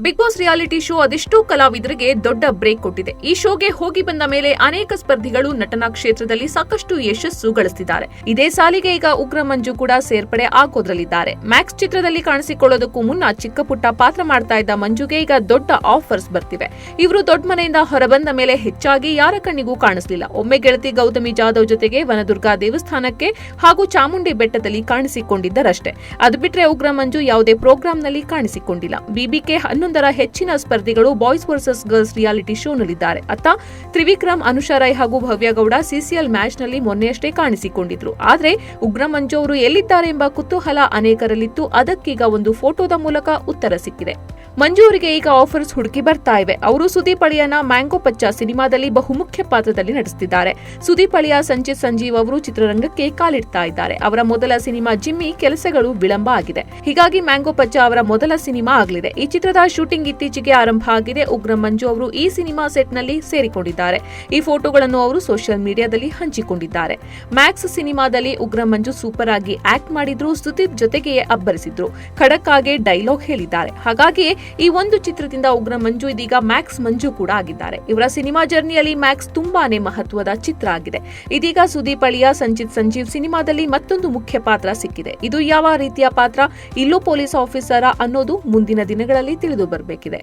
Big boss reality show ಅದೆಷ್ಟೋ ಕಲಾವಿದರಿಗೆ ದೊಡ್ಡ ಬ್ರೇಕ್ ಕೊಟ್ಟಿದೆ. ಈ ಶೋಗೆ ಹೋಗಿ ಬಂದ ಮೇಲೆ ಅನೇಕ ಸ್ಪರ್ಧಿಗಳು ನಟನಾ ಕ್ಷೇತ್ರದಲ್ಲಿ ಸಾಕಷ್ಟು ಯಶಸ್ಸು ಗಳಿಸಿದ್ದಾರೆ. ಇದೇ ಸಾಲಿಗೆ ಈಗ ಉಗ್ರ ಮಂಜು ಕೂಡ ಸೇರ್ಪಡೆ ಆಗೋದ್ರಲ್ಲಿದ್ದಾರೆ. ಮ್ಯಾಕ್ಸ್ ಚಿತ್ರದಲ್ಲಿ ಕಾಣಿಸಿಕೊಳ್ಳೋದಕ್ಕೂ ಮುನ್ನ ಚಿಕ್ಕ ಪುಟ್ಟ ಪಾತ್ರ ಮಾಡ್ತಾ ಇದ್ದ ಮಂಜುಗೆ ಈಗ ದೊಡ್ಡ ಆಫರ್ಸ್ ಬರ್ತಿವೆ. ಇವರು ದೊಡ್ಡ ಮನೆಯಿಂದ ಹೊರಬಂದ ಮೇಲೆ ಹೆಚ್ಚಾಗಿ ಯಾರ ಕಣ್ಣಿಗೂ ಕಾಣಿಸಲಿಲ್ಲ. ಒಮ್ಮೆ ಗೆಳತಿ ಗೌತಮಿ ಜಾಧವ್ ಜೊತೆಗೆ ವನದುರ್ಗಾ ದೇವಸ್ಥಾನಕ್ಕೆ ಹಾಗೂ ಚಾಮುಂಡಿ ಬೆಟ್ಟದಲ್ಲಿ ಕಾಣಿಸಿಕೊಂಡಿದ್ದರಷ್ಟೇ. ಅದು ಬಿಟ್ರೆ ಉಗ್ರ ಮಂಜು ಯಾವುದೇ ಪ್ರೋಗ್ರಾಂನಲ್ಲಿ ಕಾಣಿಸಿಕೊಂಡಿಲ್ಲ. ಬಿಬಿಕೆ 11ರ ಹೆಚ್ಚಿನ ಸ್ಪರ್ಧಿಗಳು ಬಾಯ್ಸ್ ವರ್ಸಸ್ ಗರ್ಲ್ಸ್ ರಿಯಾಲಿಟಿ ಶೋನಲ್ಲಿದ್ದಾರೆ. ಅತ್ತ ತ್ರಿವಿಕ್ರಮ್, ಅನುಷಾ ರೈ ಹಾಗೂ ಭವ್ಯ ಗೌಡ ಸಿಸಿಎಲ್ ಮ್ಯಾಚ್ನಲ್ಲಿ ಮೊನ್ನೆಯಷ್ಟೇ ಕಾಣಿಸಿಕೊಂಡಿದ್ರು. ಆದರೆ ಉಗ್ರ ಮಂಜು ಅವರು ಎಲ್ಲಿದ್ದಾರೆ ಎಂಬ ಕುತೂಹಲ ಅನೇಕರಲ್ಲಿತ್ತು. ಅದಕ್ಕೀಗ ಒಂದು ಫೋಟೋದ ಮೂಲಕ ಉತ್ತರ ಸಿಕ್ಕಿದೆ. ಮಂಜು ಅವರಿಗೆ ಈಗ ಆಫರ್ಸ್ ಹುಡುಕಿ ಬರ್ತಾ ಇವೆ. ಅವರು ಸುದೀಪ್ ಅಳಿಯನ ಮ್ಯಾಂಗೋ ಪಚ್ಚ ಸಿನಿಮಾದಲ್ಲಿ ಬಹುಮುಖ್ಯ ಪಾತ್ರದಲ್ಲಿ ನಟಿಸುತ್ತಿದ್ದಾರೆ. ಸುದೀಪ್ ಅಳಿಯ ಸಂಚಿತ್ ಸಂಜೀವ್ ಅವರು ಚಿತ್ರರಂಗಕ್ಕೆ ಕಾಲಿಡ್ತಾ ಇದ್ದಾರೆ. ಅವರ ಮೊದಲ ಸಿನಿಮಾ ಜಿಮ್ಮಿ ಕೆಲಸಗಳು ವಿಳಂಬ ಆಗಿದೆ. ಹೀಗಾಗಿ ಮ್ಯಾಂಗೋ ಪಚ್ಚ ಅವರ ಮೊದಲ ಸಿನಿಮಾ ಆಗಲಿದೆ. ಈ ಚಿತ್ರದ ಶೂಟಿಂಗ್ ಇತ್ತೀಚೆಗೆ ಆರಂಭ ಆಗಿದೆ. ಉಗ್ರ ಮಂಜು ಅವರು ಈ ಸಿನಿಮಾ ಸೆಟ್ನಲ್ಲಿ ಸೇರಿಕೊಂಡಿದ್ದಾರೆ. ಈ ಫೋಟೋಗಳನ್ನು ಅವರು ಸೋಷಿಯಲ್ ಮೀಡಿಯಾದಲ್ಲಿ ಹಂಚಿಕೊಂಡಿದ್ದಾರೆ. ಮ್ಯಾಕ್ಸ್ ಸಿನಿಮಾದಲ್ಲಿ ಉಗ್ರ ಮಂಜು ಸೂಪರ್ ಆಗಿ ಆಕ್ಟ್ ಮಾಡಿದ್ರು. ಸುದೀಪ್ ಜೊತೆಗೆ ಅಬ್ಬರಿಸಿದ್ರು. ಖಡಕ್ ಆಗಿ ಡೈಲಾಗ್ ಹೇಳಿದ್ದಾರೆ. ಹಾಗಾಗಿ ಈ ಒಂದು ಚಿತ್ರದಿಂದ ಉಗ್ರ ಮಂಜು ಇದೀಗ ಮ್ಯಾಕ್ಸ್ ಮಂಜು ಕೂಡ ಆಗಿದ್ದಾರೆ. ಇವರ ಸಿನಿಮಾ ಜರ್ನಿಯಲ್ಲಿ ಮ್ಯಾಕ್ಸ್ ತುಂಬಾನೇ ಮಹತ್ವದ ಚಿತ್ರ ಆಗಿದೆ. ಇದೀಗ ಸುದೀಪ್ ಅಳಿಯ ಸಂಚಿತ್ ಸಂಜೀವ್ ಸಿನಿಮಾದಲ್ಲಿ ಮತ್ತೊಂದು ಮುಖ್ಯ ಪಾತ್ರ ಸಿಕ್ಕಿದೆ. ಇದು ಯಾವ ರೀತಿಯ ಪಾತ್ರ, ಇಲ್ಲೂ ಪೊಲೀಸ್ ಆಫೀಸರ ಅನ್ನೋದು ಮುಂದಿನ ದಿನಗಳಲ್ಲಿ ತಿಳಿದು ಬರಬೇಕಿದೆ.